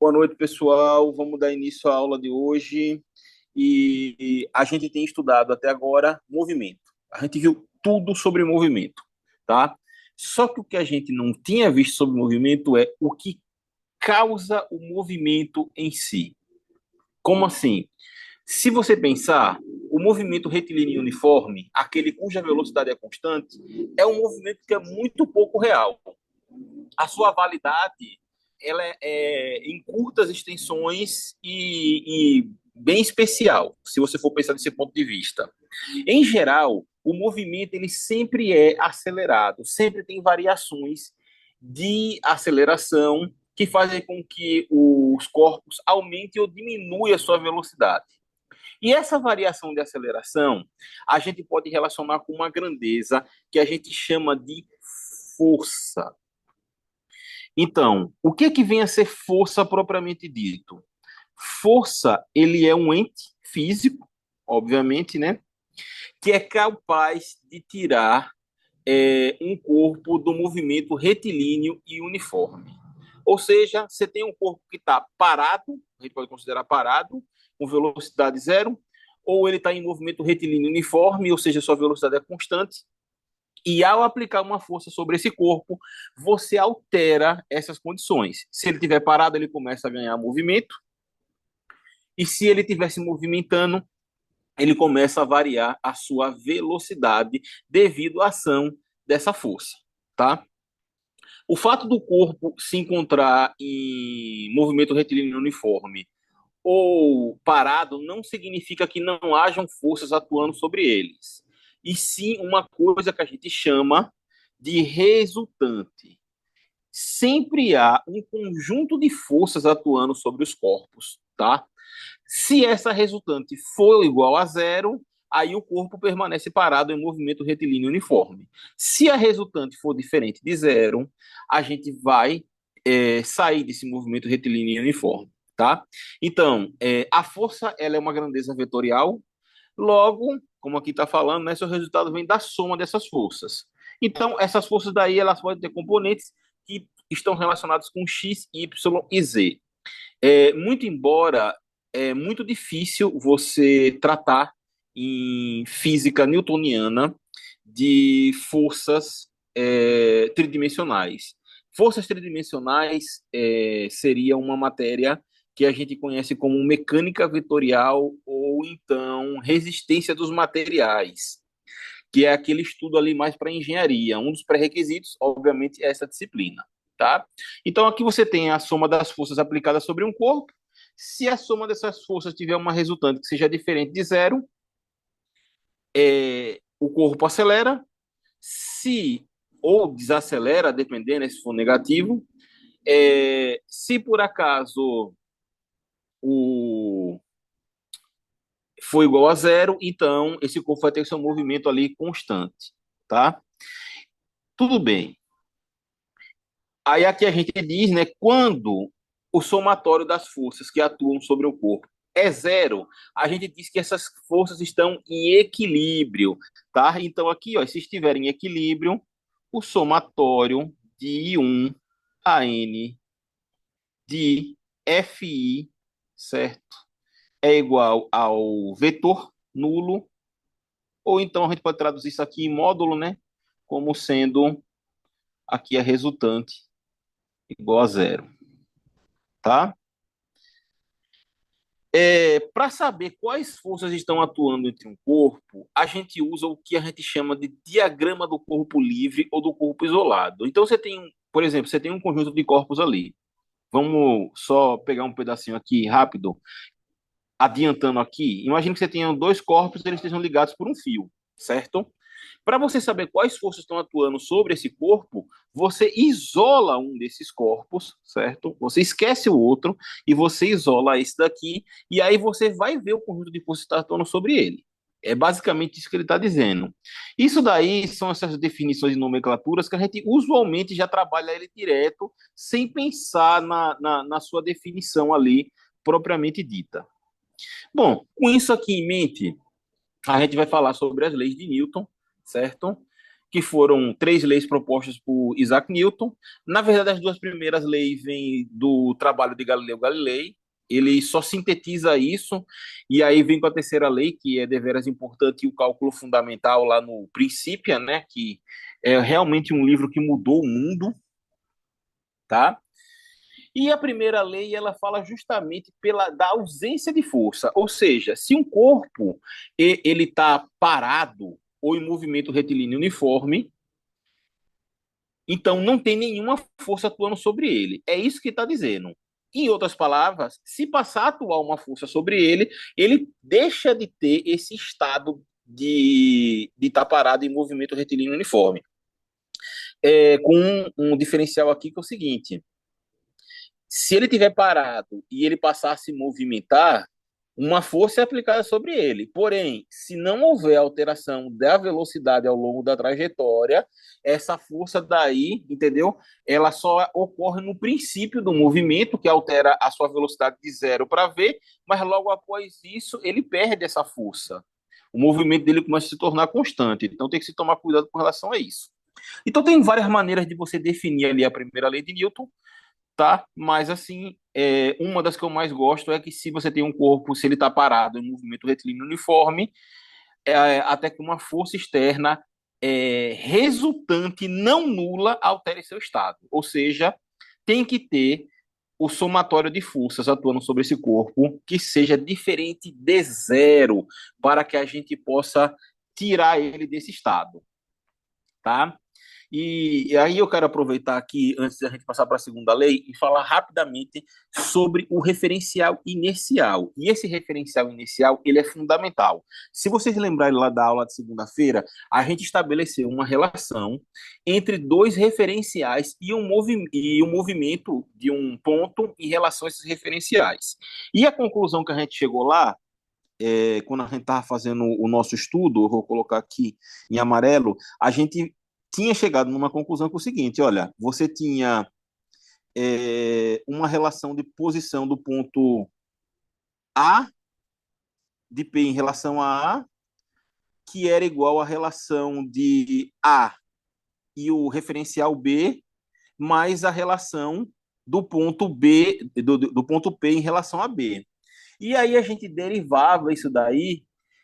Boa noite, pessoal. Vamos dar início à aula de hoje. E a gente tem estudado até agora movimento. A gente viu tudo sobre movimento, tá? Só que o que a gente não tinha visto sobre movimento é o que causa o movimento em si. Como assim? Se você pensar, o movimento retilíneo uniforme, aquele cuja velocidade é constante, é um movimento que é muito pouco real. A sua validade ela em curtas extensões e bem especial, se você for pensar desse ponto de vista. Em geral, o movimento ele sempre é acelerado, sempre tem variações de aceleração que fazem com que os corpos aumentem ou diminuam a sua velocidade. E essa variação de aceleração a gente pode relacionar com uma grandeza que a gente chama de força. Então, o que é que vem a ser força propriamente dito? Força, ele é um ente físico, obviamente, né? Que é capaz de tirar um corpo do movimento retilíneo e uniforme. Ou seja, você tem um corpo que está parado, a gente pode considerar parado, com velocidade zero, ou ele está em movimento retilíneo uniforme, ou seja, sua velocidade é constante, e ao aplicar uma força sobre esse corpo, você altera essas condições. Se ele estiver parado, ele começa a ganhar movimento, e se ele estiver se movimentando, ele começa a variar a sua velocidade devido à ação dessa força, tá? O fato do corpo se encontrar em movimento retilíneo uniforme ou parado não significa que não hajam forças atuando sobre eles, e sim uma coisa que a gente chama de resultante. Sempre há um conjunto de forças atuando sobre os corpos, tá? Se essa resultante for igual a zero, aí o corpo permanece parado em movimento retilíneo uniforme. Se a resultante for diferente de zero, a gente vai sair desse movimento retilíneo uniforme, tá? Então, a força ela é uma grandeza vetorial, logo, como aqui está falando, né, seu resultado vem da soma dessas forças. Então, essas forças daí elas podem ter componentes que estão relacionados com x, y e z. Muito embora é muito difícil você tratar em física newtoniana de forças tridimensionais. Forças tridimensionais seria uma matéria que a gente conhece como mecânica vetorial ou então resistência dos materiais, que é aquele estudo ali mais para engenharia. Um dos pré-requisitos, obviamente, é essa disciplina, tá? Então aqui você tem a soma das forças aplicadas sobre um corpo. Se a soma dessas forças tiver uma resultante que seja diferente de zero, o corpo acelera. Se ou desacelera, dependendo né, se for negativo. Se por acaso o for igual a zero, então esse corpo vai ter seu movimento ali constante, tá? Tudo bem. Aí aqui a gente diz, né, quando o somatório das forças que atuam sobre o corpo é zero, a gente diz que essas forças estão em equilíbrio, tá? Então aqui, ó, se estiver em equilíbrio, o somatório de I1 a N de Fi, certo? É igual ao vetor nulo, ou então a gente pode traduzir isso aqui em módulo, né? Como sendo aqui a resultante igual a zero, tá? Para saber quais forças estão atuando entre um corpo, a gente usa o que a gente chama de diagrama do corpo livre ou do corpo isolado. Então, você tem, por exemplo, você tem um conjunto de corpos ali. Vamos só pegar um pedacinho aqui rápido, adiantando aqui. Imagine que você tenha dois corpos, eles estejam ligados por um fio, certo? Para você saber quais forças estão atuando sobre esse corpo, você isola um desses corpos, certo? Você esquece o outro e você isola esse daqui, e aí você vai ver o conjunto de forças que está atuando sobre ele. É basicamente isso que ele está dizendo. Isso daí são essas definições de nomenclaturas que a gente usualmente já trabalha ele direto, sem pensar na sua definição ali propriamente dita. Bom, com isso aqui em mente, a gente vai falar sobre as leis de Newton, certo? que foram três leis propostas por Isaac Newton. Na verdade, as duas primeiras leis vêm do trabalho de Galileu Galilei. Ele só sintetiza isso, e aí vem com a terceira lei, que é deveras importante, e o cálculo fundamental lá no Princípio, né, que é realmente um livro que mudou o mundo, tá? E a primeira lei, ela fala justamente da ausência de força, ou seja, se um corpo ele está parado ou em movimento retilíneo uniforme, então não tem nenhuma força atuando sobre ele. É isso que está dizendo. Em outras palavras, se passar a atuar uma força sobre ele, ele deixa de ter esse estado de estar parado em movimento retilíneo uniforme. Com um diferencial aqui que é o seguinte: se ele tiver parado e ele passar a se movimentar, uma força é aplicada sobre ele. Porém, se não houver alteração da velocidade ao longo da trajetória, essa força daí, entendeu? Ela só ocorre no princípio do movimento, que altera a sua velocidade de 0 para v, mas logo após isso ele perde essa força. O movimento dele começa a se tornar constante. Então tem que se tomar cuidado com relação a isso. Então tem várias maneiras de você definir ali a primeira lei de Newton, tá? Mas assim, uma das que eu mais gosto é que se você tem um corpo, se ele está parado em movimento retilíneo uniforme, até que uma força externa resultante não nula altere seu estado. Ou seja, tem que ter o somatório de forças atuando sobre esse corpo que seja diferente de zero para que a gente possa tirar ele desse estado, tá? E aí eu quero aproveitar aqui, antes da gente passar para a segunda lei, e falar rapidamente sobre o referencial inercial. E esse referencial inercial, ele é fundamental. Se vocês lembrarem lá da aula de segunda-feira, a gente estabeleceu uma relação entre dois referenciais e um movimento de um ponto em relação a esses referenciais. E a conclusão que a gente chegou lá, quando a gente estava fazendo o nosso estudo, eu vou colocar aqui em amarelo, a gente tinha chegado numa conclusão que é o seguinte: olha, você tinha uma relação de posição do ponto A de P em relação a A, que era igual à relação de A e o referencial B, mais a relação do ponto B, do ponto P em relação a B. E aí a gente derivava isso daí,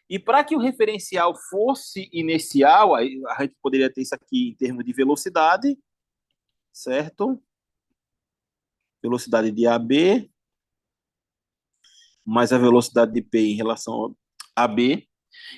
e para que o referencial fosse inicial, a gente poderia ter isso aqui em termos de velocidade, certo? Velocidade de AB mais a velocidade de P em relação a B.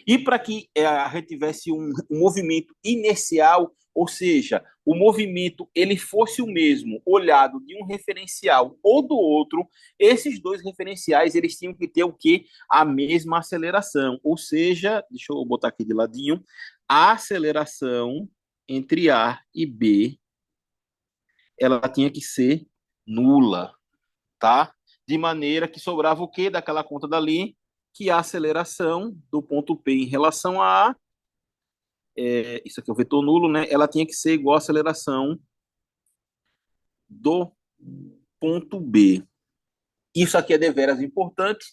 E para que a gente tivesse um movimento inercial, ou seja, o movimento ele fosse o mesmo, olhado de um referencial ou do outro, esses dois referenciais eles tinham que ter o quê? A mesma aceleração. Ou seja, deixa eu botar aqui de ladinho, a aceleração entre A e B, ela tinha que ser nula, tá? De maneira que sobrava o quê daquela conta dali? Que a aceleração do ponto P em relação a A, isso aqui é o vetor nulo, né? Ela tinha que ser igual à aceleração do ponto B. Isso aqui é deveras importante,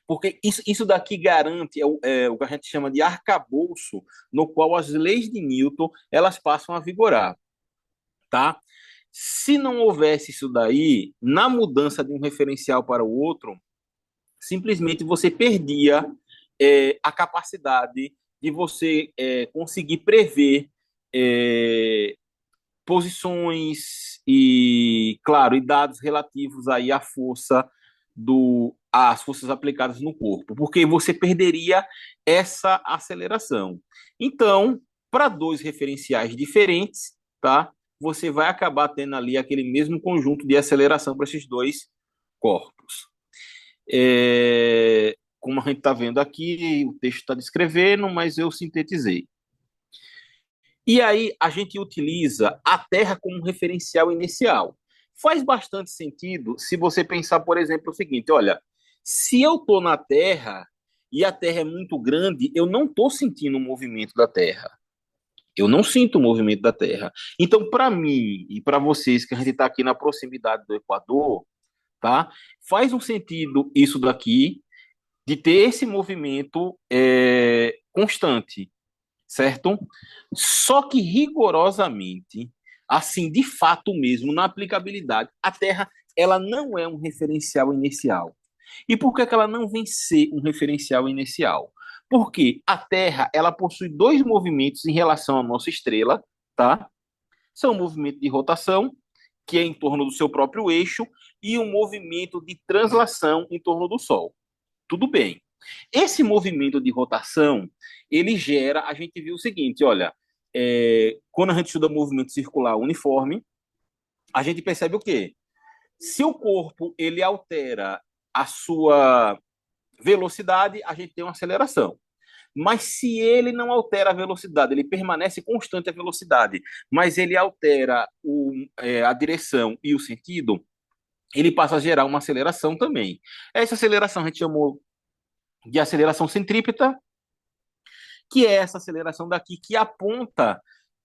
porque isso daqui garante o que a gente chama de arcabouço, no qual as leis de Newton elas passam a vigorar, tá? Se não houvesse isso daí, na mudança de um referencial para o outro, simplesmente você perdia a capacidade de você conseguir prever é, posições e, claro, e dados relativos aí à força às forças aplicadas no corpo, porque você perderia essa aceleração. Então, para dois referenciais diferentes, tá? Você vai acabar tendo ali aquele mesmo conjunto de aceleração para esses dois corpos. Como a gente está vendo aqui, o texto está descrevendo, mas eu sintetizei. E aí a gente utiliza a Terra como referencial inicial. Faz bastante sentido se você pensar, por exemplo, o seguinte: olha, se eu estou na Terra e a Terra é muito grande, eu não estou sentindo o movimento da Terra. Eu não sinto o movimento da Terra. Então, para mim e para vocês que a gente está aqui na proximidade do Equador, tá? Faz um sentido isso daqui de ter esse movimento constante. certo? Só que rigorosamente, assim, de fato mesmo, na aplicabilidade, a Terra ela não é um referencial inicial. E por que que ela não vem ser um referencial inicial? Porque a Terra ela possui dois movimentos em relação à nossa estrela, tá? São o movimento de rotação, que é em torno do seu próprio eixo, e um movimento de translação em torno do Sol. Tudo bem. Esse movimento de rotação, ele gera, a gente viu o seguinte, olha, quando a gente estuda movimento circular uniforme, a gente percebe o quê? Se o corpo ele altera a sua velocidade, a gente tem uma aceleração. Mas se ele não altera a velocidade, ele permanece constante a velocidade, mas ele altera a direção e o sentido, ele passa a gerar uma aceleração também. Essa aceleração a gente chamou de aceleração centrípeta, que é essa aceleração daqui que aponta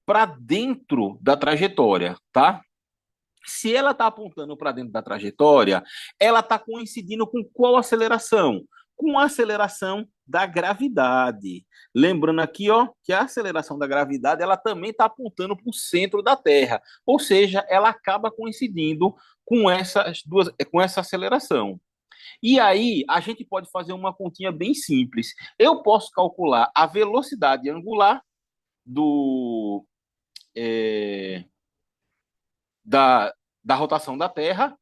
para dentro da trajetória, tá? Se ela está apontando para dentro da trajetória, ela está coincidindo com qual aceleração? Com a aceleração da gravidade. Lembrando aqui, ó, que a aceleração da gravidade ela também está apontando para o centro da Terra, ou seja, ela acaba coincidindo com essas duas, com essa aceleração. E aí a gente pode fazer uma continha bem simples. Eu posso calcular a velocidade angular do é, da, da rotação da Terra,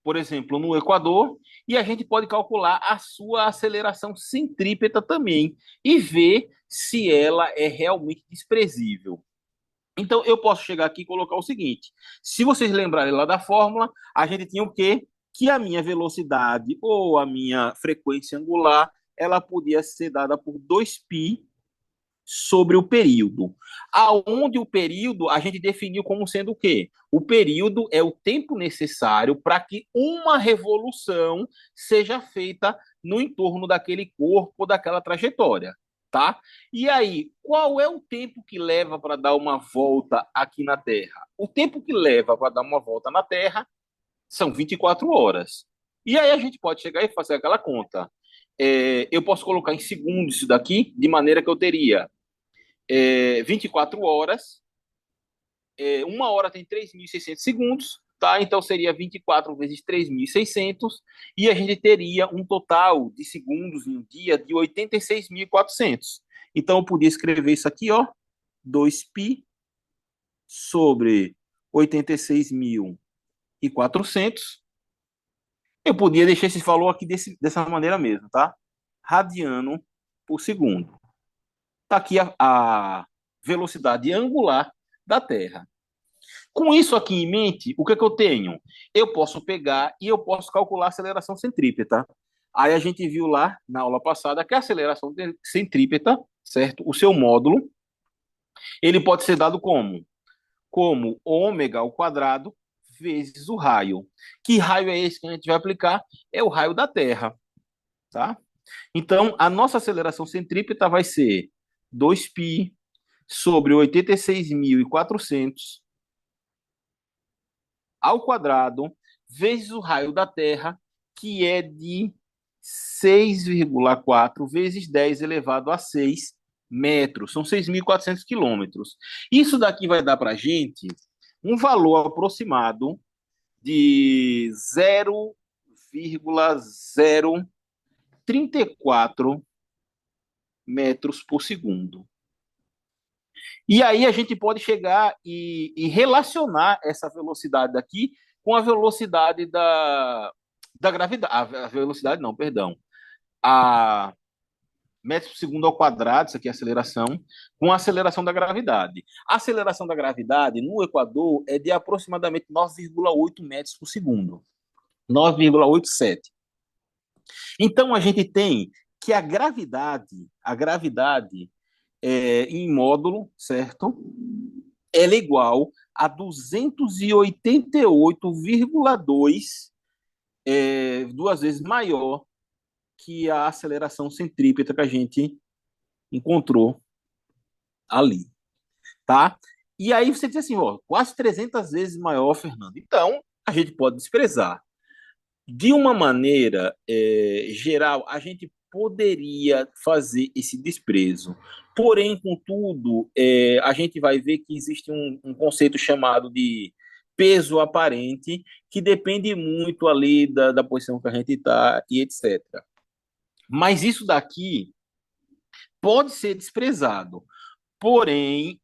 por exemplo, no Equador, e a gente pode calcular a sua aceleração centrípeta também e ver se ela é realmente desprezível. Então, eu posso chegar aqui e colocar o seguinte: se vocês lembrarem lá da fórmula, a gente tinha o quê? Que a minha velocidade ou a minha frequência angular ela podia ser dada por 2π sobre o período. Aonde o período a gente definiu como sendo o quê? O período é o tempo necessário para que uma revolução seja feita no entorno daquele corpo, daquela trajetória, tá? E aí, qual é o tempo que leva para dar uma volta aqui na Terra? O tempo que leva para dar uma volta na Terra são 24 horas. E aí a gente pode chegar e fazer aquela conta. Eu posso colocar em segundos isso daqui, de maneira que eu teria 24 horas, uma hora tem 3.600 segundos, tá? Então seria 24 vezes 3.600 e a gente teria um total de segundos em um dia de 86.400. Então eu podia escrever isso aqui, ó, 2π sobre 86.400. Eu podia deixar esse valor aqui dessa maneira mesmo, tá? Radiano por segundo. Tá aqui a velocidade angular da Terra. Com isso aqui em mente, o que é que eu tenho? Eu posso pegar e eu posso calcular a aceleração centrípeta. Aí a gente viu lá na aula passada que a aceleração centrípeta, certo? O seu módulo, ele pode ser dado como? Como ômega ao quadrado vezes o raio. Que raio é esse que a gente vai aplicar? É o raio da Terra, tá? Então, a nossa aceleração centrípeta vai ser 2π sobre 86.400 ao quadrado vezes o raio da Terra, que é de 6,4 vezes 10 elevado a 6 metros. São 6.400 quilômetros. Isso daqui vai dar para a gente um valor aproximado de 0,034 metros por segundo. E aí a gente pode chegar e relacionar essa velocidade daqui com a velocidade da gravidade. A velocidade não, perdão. A metros por segundo ao quadrado, isso aqui é a aceleração, com a aceleração da gravidade. A aceleração da gravidade no Equador é de aproximadamente 9,8 metros por segundo. 9,87. Então a gente tem que a gravidade em módulo, certo? Ela é igual a 288,2, duas vezes maior que a aceleração centrípeta que a gente encontrou ali, tá? E aí você diz assim, ó, quase 300 vezes maior, Fernando. Então, a gente pode desprezar. De uma maneira geral, a gente poderia fazer esse desprezo. Porém, contudo, a gente vai ver que existe um conceito chamado de peso aparente, que depende muito ali da posição que a gente está e etc. Mas isso daqui pode ser desprezado. Porém,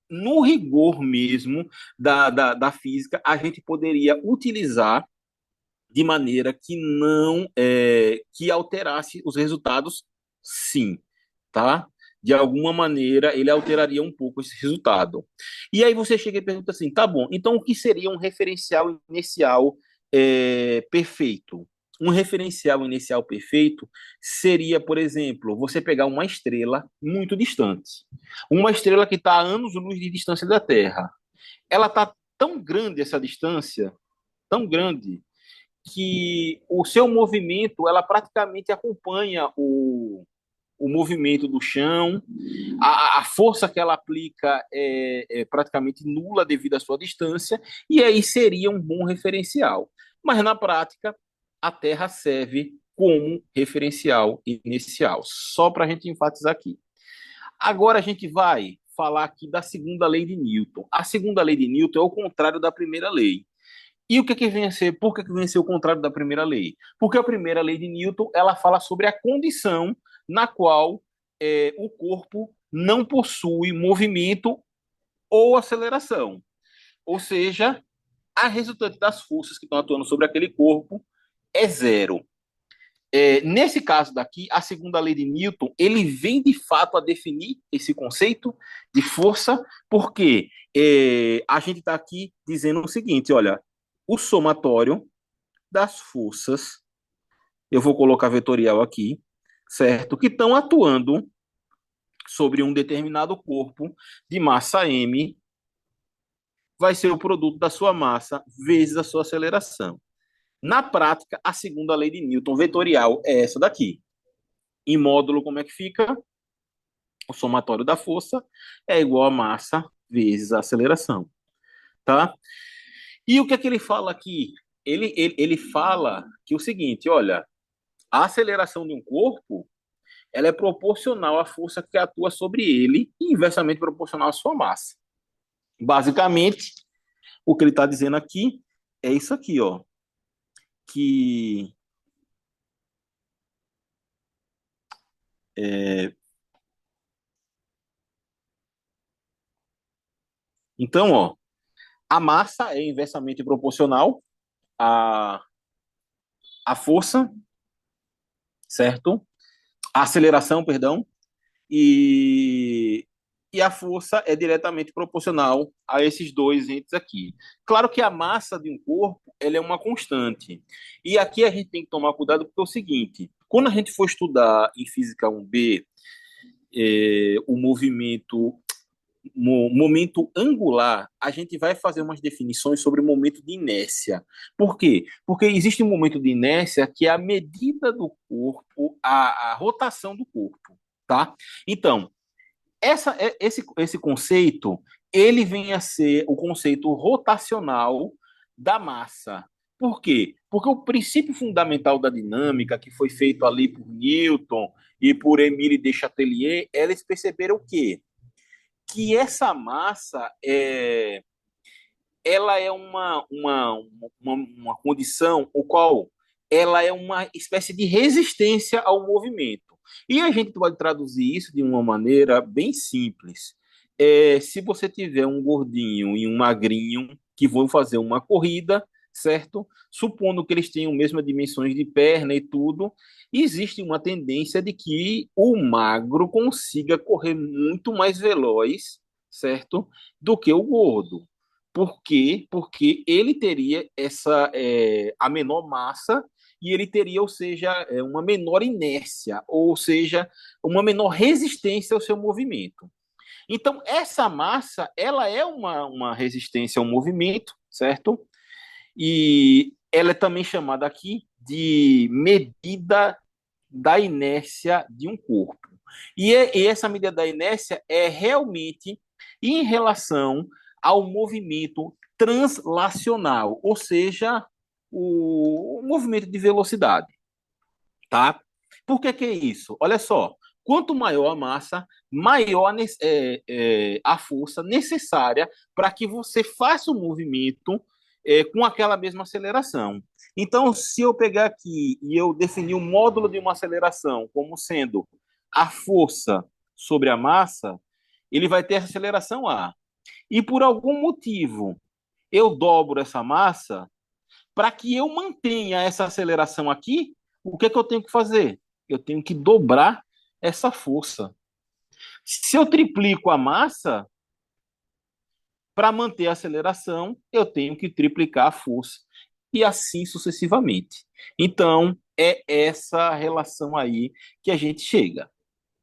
no rigor mesmo da física, a gente poderia utilizar de maneira que não que alterasse os resultados, sim, tá? De alguma maneira, ele alteraria um pouco esse resultado. E aí você chega e pergunta assim, tá bom, então o que seria um referencial inicial perfeito? Um referencial inicial perfeito seria, por exemplo, você pegar uma estrela muito distante. Uma estrela que está a anos-luz de distância da Terra. Ela está tão grande essa distância, tão grande, que o seu movimento ela praticamente acompanha o movimento do chão, a força que ela aplica é praticamente nula devido à sua distância, e aí seria um bom referencial. Mas na prática, a Terra serve como referencial inicial, só para a gente enfatizar aqui. Agora a gente vai falar aqui da segunda lei de Newton. A segunda lei de Newton é o contrário da primeira lei. E o que que vem a ser? Por que que vem a ser o contrário da primeira lei? Porque a primeira lei de Newton ela fala sobre a condição na qual o corpo não possui movimento ou aceleração. Ou seja, a resultante das forças que estão atuando sobre aquele corpo é zero. Nesse caso daqui, a segunda lei de Newton, ele vem de fato a definir esse conceito de força, porque a gente está aqui dizendo o seguinte, olha, o somatório das forças, eu vou colocar vetorial aqui, certo? Que estão atuando sobre um determinado corpo de massa m, vai ser o produto da sua massa vezes a sua aceleração. Na prática, a segunda lei de Newton vetorial é essa daqui. Em módulo, como é que fica? O somatório da força é igual a massa vezes a aceleração, tá? E o que é que ele fala aqui? Ele fala que o seguinte, olha, a aceleração de um corpo ela é proporcional à força que atua sobre ele e inversamente proporcional à sua massa. Basicamente, o que ele está dizendo aqui é isso aqui, ó, que é, então, ó, a massa é inversamente proporcional à, à força, certo? A aceleração, perdão, e, e a força é diretamente proporcional a esses dois entes aqui. Claro que a massa de um corpo ela é uma constante. E aqui a gente tem que tomar cuidado porque é o seguinte, quando a gente for estudar em física 1B o momento angular, a gente vai fazer umas definições sobre o momento de inércia. Por quê? Porque existe um momento de inércia que é a medida do corpo, a rotação do corpo, tá? Então, esse conceito, ele vem a ser o conceito rotacional da massa. Por quê? Porque o princípio fundamental da dinâmica, que foi feito ali por Newton e por Émile de Chatelier, eles perceberam o quê? Que essa massa ela é uma condição o qual ela é uma espécie de resistência ao movimento. E a gente pode traduzir isso de uma maneira bem simples. Se você tiver um gordinho e um magrinho que vão fazer uma corrida, certo? Supondo que eles tenham mesmas dimensões de perna e tudo, existe uma tendência de que o magro consiga correr muito mais veloz, certo? Do que o gordo. Por quê? Porque ele teria a menor massa e ele teria, ou seja, uma menor inércia, ou seja, uma menor resistência ao seu movimento. Então, essa massa, ela é uma resistência ao movimento, certo? E ela é também chamada aqui de medida da inércia de um corpo. E essa medida da inércia é realmente em relação ao movimento translacional, ou seja, o movimento de velocidade, tá? Por que que é isso? Olha só, Quanto maior a massa, maior a força necessária para que você faça o movimento com aquela mesma aceleração. Então, se eu pegar aqui e eu definir o módulo de uma aceleração como sendo a força sobre a massa, ele vai ter essa aceleração A. E por algum motivo eu dobro essa massa, para que eu mantenha essa aceleração aqui, o que é que eu tenho que fazer? Eu tenho que dobrar essa força. Se eu triplico a massa, para manter a aceleração, eu tenho que triplicar a força. E assim sucessivamente. Então, é essa relação aí que a gente chega,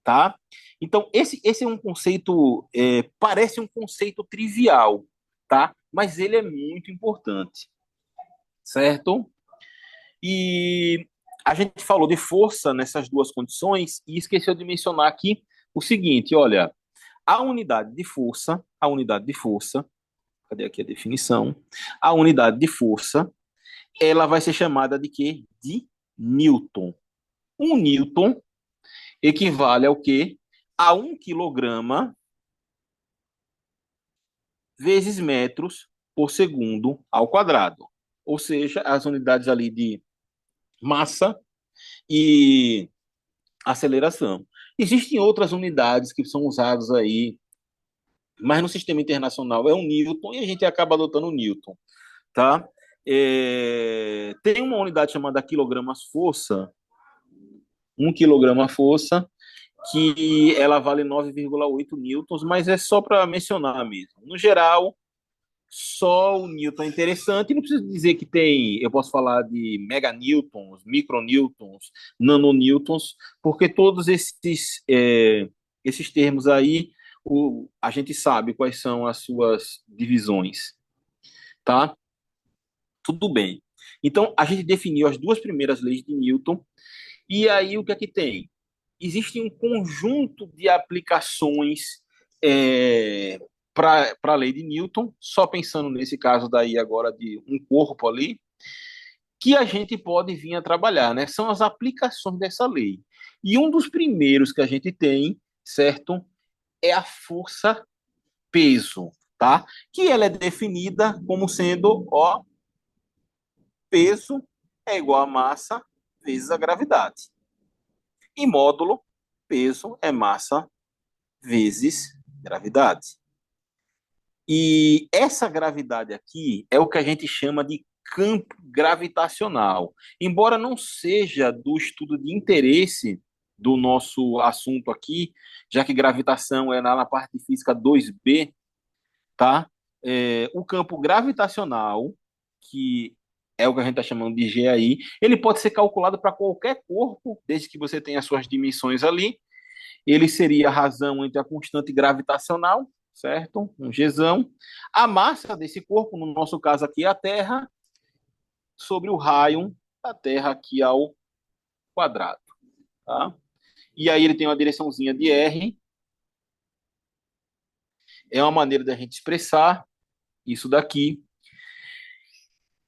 tá? Então, esse é um conceito, parece um conceito trivial, tá? Mas ele é muito importante, certo? E a gente falou de força nessas duas condições e esqueceu de mencionar aqui o seguinte, olha, a unidade de força, cadê aqui a definição? A unidade de força, ela vai ser chamada de quê? De Newton. Um Newton equivale ao quê? A 1 quilograma vezes metros por segundo ao quadrado. Ou seja, as unidades ali de massa e aceleração. Existem outras unidades que são usadas aí, mas no sistema internacional é o Newton e a gente acaba adotando o Newton, tá? Tem uma unidade chamada quilogramas-força, 1 quilograma-força, que ela vale 9,8 newtons, mas é só para mencionar mesmo. No geral, só o Newton é interessante, não preciso dizer que tem, eu posso falar de meganewtons, micronewtons, nanonewtons, porque todos esses termos aí, a gente sabe quais são as suas divisões, tá? Tudo bem. Então, a gente definiu as duas primeiras leis de Newton, e aí o que é que tem? Existe um conjunto de aplicações para a lei de Newton, só pensando nesse caso daí agora de um corpo ali, que a gente pode vir a trabalhar, né? São as aplicações dessa lei. E um dos primeiros que a gente tem, certo, é a força-peso, tá? Que ela é definida como sendo, ó, peso é igual a massa vezes a gravidade. E módulo, peso é massa vezes gravidade. E essa gravidade aqui é o que a gente chama de campo gravitacional. Embora não seja do estudo de interesse do nosso assunto aqui, já que gravitação é na parte de física 2B, tá? O campo gravitacional, que é o que a gente está chamando de G aí, ele pode ser calculado para qualquer corpo, desde que você tenha as suas dimensões ali. Ele seria a razão entre a constante gravitacional, certo? Um Gzão. A massa desse corpo, no nosso caso aqui, é a Terra, sobre o raio da Terra aqui ao quadrado, tá? E aí ele tem uma direçãozinha de R, é uma maneira da gente expressar isso daqui.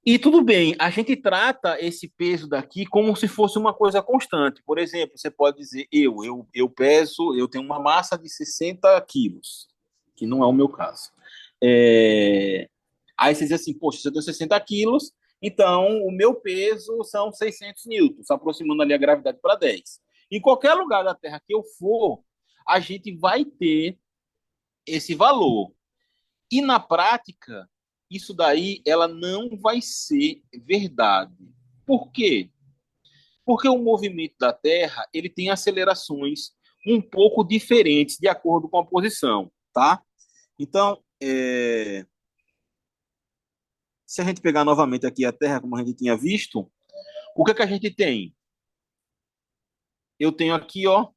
E tudo bem, a gente trata esse peso daqui como se fosse uma coisa constante. Por exemplo, você pode dizer, eu peso, eu tenho uma massa de 60 quilos, que não é o meu caso. Aí você diz assim, poxa, se eu tenho 60 quilos, então o meu peso são 600 newtons, aproximando ali a gravidade para 10. Em qualquer lugar da Terra que eu for, a gente vai ter esse valor. E na prática, isso daí ela não vai ser verdade. Por quê? Porque o movimento da Terra ele tem acelerações um pouco diferentes de acordo com a posição, tá? Então, se a gente pegar novamente aqui a Terra, como a gente tinha visto, o que é que a gente tem? Eu tenho aqui, ó,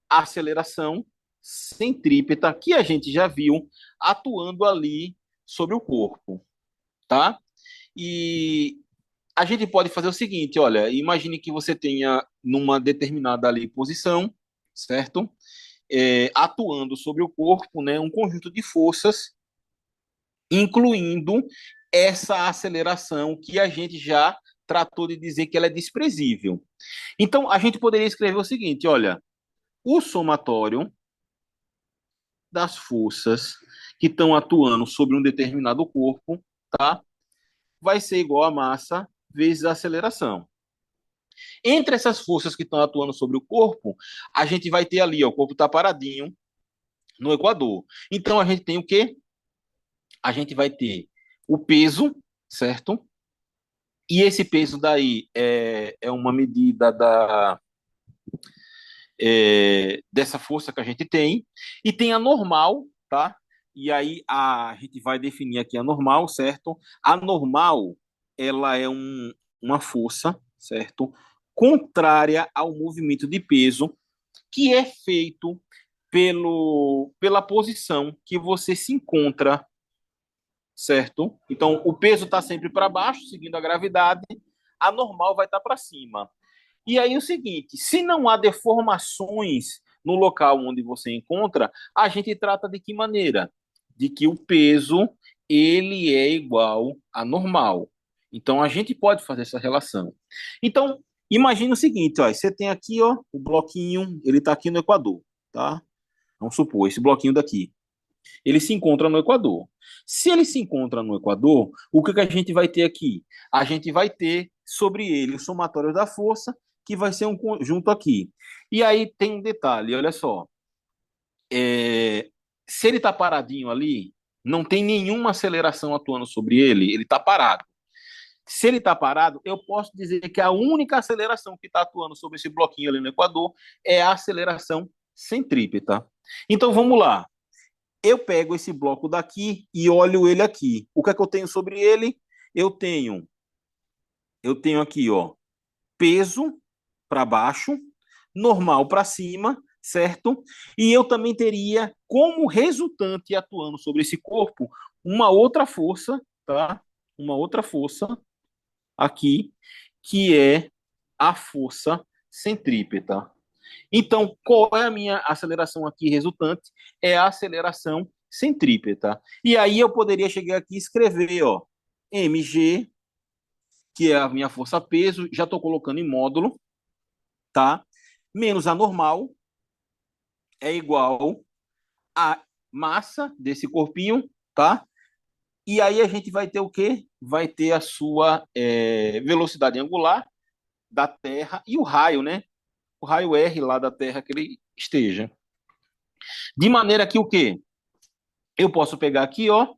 a aceleração centrípeta que a gente já viu atuando ali sobre o corpo, tá? E a gente pode fazer o seguinte, olha, imagine que você tenha numa determinada ali posição, certo? Atuando sobre o corpo, né, um conjunto de forças, incluindo essa aceleração que a gente já tratou de dizer que ela é desprezível. Então, a gente poderia escrever o seguinte, olha, o somatório das forças que estão atuando sobre um determinado corpo, tá? Vai ser igual a massa vezes a aceleração. Entre essas forças que estão atuando sobre o corpo, a gente vai ter ali, ó, o corpo está paradinho no equador. Então a gente tem o quê? A gente vai ter o peso, certo? E esse peso daí é uma medida dessa força que a gente tem. E tem a normal, tá? E aí a gente vai definir aqui a normal, certo? A normal, ela é uma força, certo? Contrária ao movimento de peso que é feito pela posição que você se encontra, certo? Então, o peso está sempre para baixo, seguindo a gravidade, a normal vai estar para cima. E aí o seguinte, se não há deformações no local onde você encontra, a gente trata de que maneira? De que o peso ele é igual a normal. Então a gente pode fazer essa relação. Então, imagina o seguinte, ó, você tem aqui, ó, o bloquinho, ele está aqui no Equador, tá? Vamos supor, esse bloquinho daqui. Ele se encontra no Equador. Se ele se encontra no Equador, o que a gente vai ter aqui? A gente vai ter sobre ele o somatório da força, que vai ser um conjunto aqui. E aí tem um detalhe, olha só. É, se ele está paradinho ali, não tem nenhuma aceleração atuando sobre ele está parado. Se ele está parado, eu posso dizer que a única aceleração que está atuando sobre esse bloquinho ali no Equador é a aceleração centrípeta. Então vamos lá. Eu pego esse bloco daqui e olho ele aqui. O que é que eu tenho sobre ele? Eu tenho, eu tenho aqui, ó, peso para baixo, normal para cima, certo? E eu também teria como resultante atuando sobre esse corpo uma outra força, tá? Uma outra força aqui, que é a força centrípeta. Então, qual é a minha aceleração aqui resultante? É a aceleração centrípeta. E aí eu poderia chegar aqui e escrever, ó, mg, que é a minha força-peso, já estou colocando em módulo, tá? Menos a normal é igual a massa desse corpinho, tá? E aí a gente vai ter o quê? Vai ter a sua velocidade angular da Terra e o raio, né? O raio R lá da Terra que ele esteja. De maneira que o quê? Eu posso pegar aqui, ó,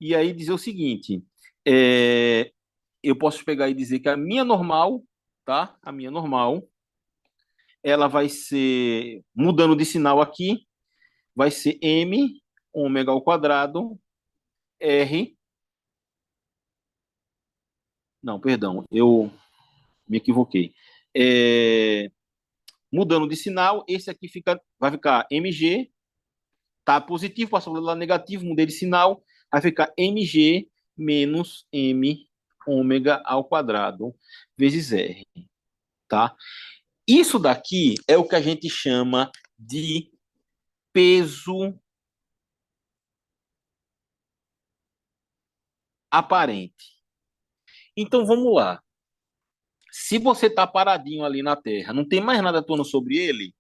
e aí dizer o seguinte: eu posso pegar e dizer que a minha normal, tá? A minha normal, ela vai ser, mudando de sinal aqui, vai ser m ômega ao quadrado r. Não, perdão, eu me equivoquei. É, mudando de sinal, esse aqui vai ficar mg, tá positivo, passou para o lado negativo, mudei de sinal, vai ficar mg menos m ômega ao quadrado vezes r, tá? Isso daqui é o que a gente chama de peso aparente. Então vamos lá. Se você está paradinho ali na Terra, não tem mais nada atuando sobre ele,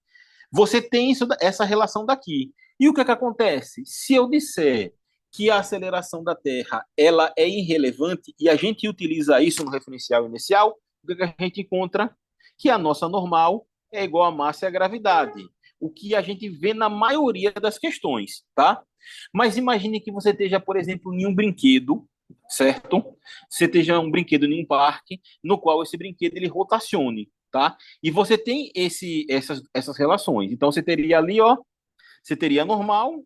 você tem essa relação daqui. E o que é que acontece? Se eu disser que a aceleração da Terra ela é irrelevante e a gente utiliza isso no referencial inicial, o que é que a gente encontra? Que a nossa normal é igual à massa e à gravidade. O que a gente vê na maioria das questões, tá? Mas imagine que você esteja, por exemplo, em um brinquedo, certo? Você esteja um brinquedo em um parque, no qual esse brinquedo ele rotacione, tá? E você tem essas relações. Então você teria ali, ó, você teria a normal,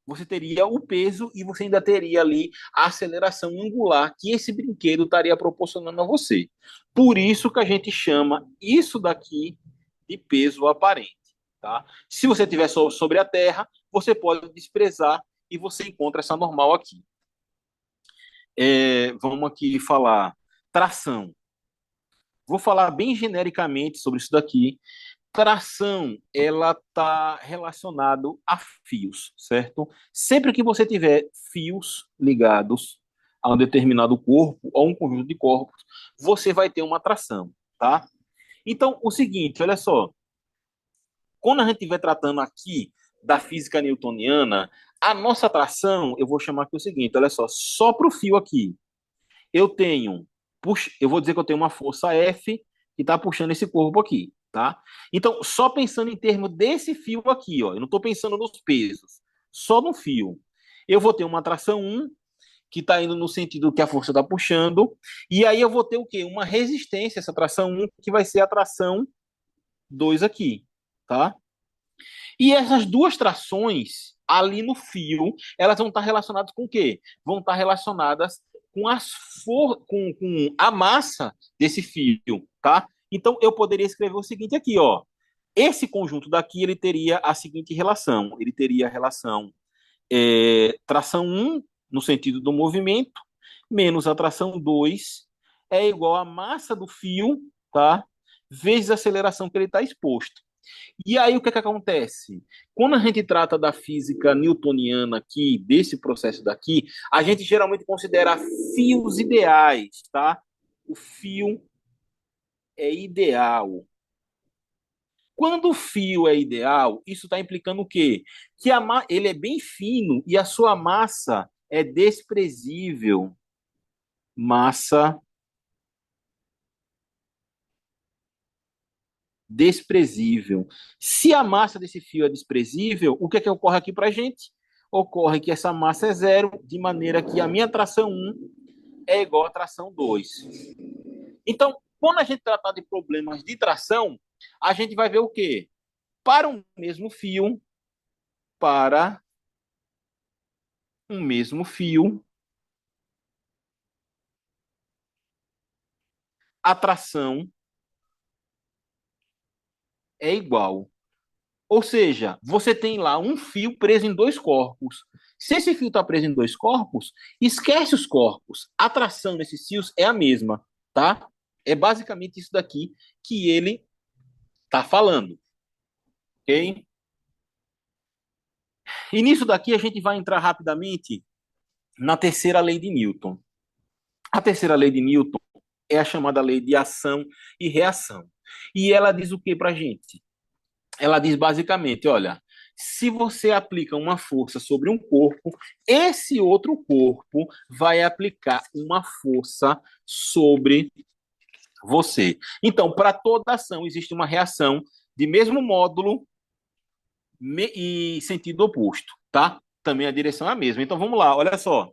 você teria o peso e você ainda teria ali a aceleração angular que esse brinquedo estaria proporcionando a você. Por isso que a gente chama isso daqui de peso aparente, tá? Se você tiver sobre a Terra, você pode desprezar e você encontra essa normal aqui. Vamos aqui falar tração. Vou falar bem genericamente sobre isso daqui. Tração, ela está relacionado a fios, certo? Sempre que você tiver fios ligados a um determinado corpo ou um conjunto de corpos, você vai ter uma tração, tá? Então, o seguinte, olha só, quando a gente estiver tratando aqui da física newtoniana, a nossa atração, eu vou chamar aqui o seguinte, olha só para o fio aqui, eu tenho, eu vou dizer que eu tenho uma força F que está puxando esse corpo aqui, tá? Então, só pensando em termos desse fio aqui, ó, eu não estou pensando nos pesos, só no fio. Eu vou ter uma atração 1 que está indo no sentido que a força está puxando, e aí eu vou ter o quê? Uma resistência, essa tração 1, que vai ser a tração 2 aqui, tá? E essas duas trações ali no fio, elas vão estar relacionadas com o quê? Vão estar relacionadas com, com a massa desse fio, tá? Então eu poderia escrever o seguinte aqui, ó. Esse conjunto daqui, ele teria a seguinte relação. Ele teria a relação tração 1, no sentido do movimento, menos a tração 2, é igual à massa do fio, tá? Vezes a aceleração que ele está exposto. E aí o que é que acontece? Quando a gente trata da física newtoniana aqui, desse processo daqui, a gente geralmente considera fios ideais, tá? O fio é ideal. Quando o fio é ideal, isso está implicando o quê? Que ele é bem fino e a sua massa é desprezível. Massa desprezível. Se a massa desse fio é desprezível, o que é que ocorre aqui para a gente? Ocorre que essa massa é zero, de maneira que a minha tração 1 é igual à tração 2. Então, quando a gente tratar de problemas de tração, a gente vai ver o quê? Para um mesmo fio, para um mesmo fio, a tração é igual. Ou seja, você tem lá um fio preso em dois corpos. Se esse fio está preso em dois corpos, esquece os corpos. A tração nesses fios é a mesma, tá? É basicamente isso daqui que ele está falando, ok? E nisso daqui a gente vai entrar rapidamente na terceira lei de Newton. A terceira lei de Newton é a chamada lei de ação e reação. E ela diz o que para a gente? Ela diz basicamente, olha, se você aplica uma força sobre um corpo, esse outro corpo vai aplicar uma força sobre você. Então, para toda ação existe uma reação de mesmo módulo e sentido oposto, tá? Também a direção é a mesma. Então, vamos lá, olha só.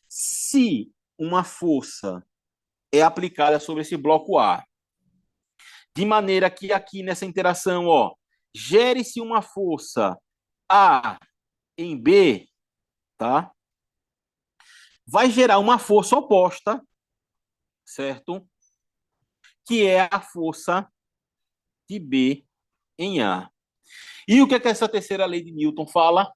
Se uma força é aplicada sobre esse bloco A, de maneira que aqui nessa interação, ó, gere-se uma força A em B, tá? Vai gerar uma força oposta, certo? Que é a força de B em A. E o que é que essa terceira lei de Newton fala?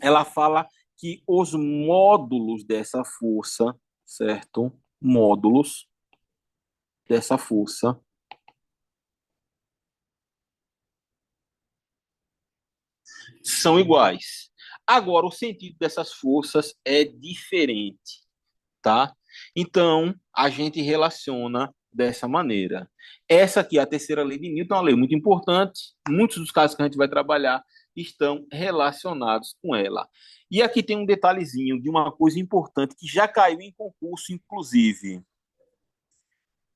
Ela fala que os módulos dessa força, certo? Módulos dessa força são iguais. Agora, o sentido dessas forças é diferente, tá? Então, a gente relaciona dessa maneira. Essa aqui, a terceira lei de Newton, é uma lei muito importante. Muitos dos casos que a gente vai trabalhar estão relacionados com ela. E aqui tem um detalhezinho de uma coisa importante que já caiu em concurso, inclusive.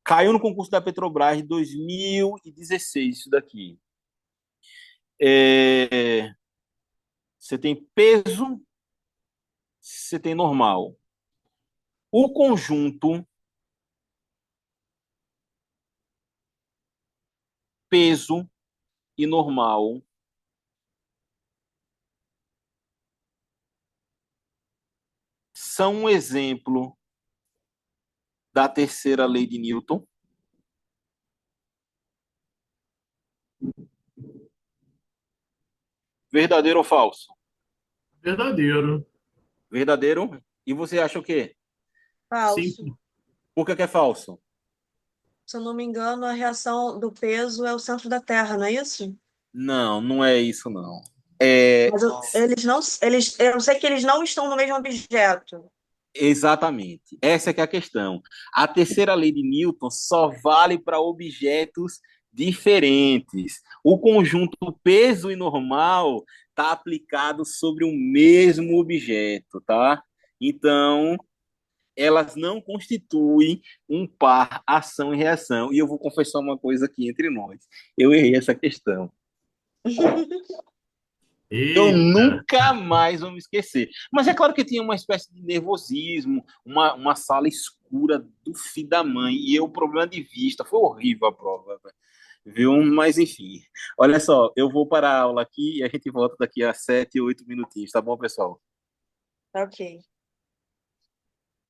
Caiu no concurso da Petrobras de 2016, isso daqui. Você tem peso, você tem normal. O conjunto peso e normal são um exemplo da terceira lei de Newton. Verdadeiro ou falso? Verdadeiro. Verdadeiro. E você acha o quê? Sim. Falso. Por que é falso? Se eu não me engano, a reação do peso é o centro da Terra, não é isso? Não, não é isso, não. É, Mas eu sei que eles não estão no mesmo objeto. exatamente. Essa é que é a questão. A terceira lei de Newton só vale para objetos diferentes. O conjunto peso e normal está aplicado sobre o mesmo objeto, tá? Então, elas não constituem um par ação e reação. E eu vou confessar uma coisa aqui entre nós. Eu errei essa questão. Eu Eita. nunca mais vou me esquecer. Mas é claro que tinha uma espécie de nervosismo, uma sala escura do filho da mãe, e eu, problema de vista, foi horrível a prova, viu? Mas enfim, olha só, eu vou para a aula aqui e a gente volta daqui a 7, 8 minutinhos, tá bom, pessoal? Ok.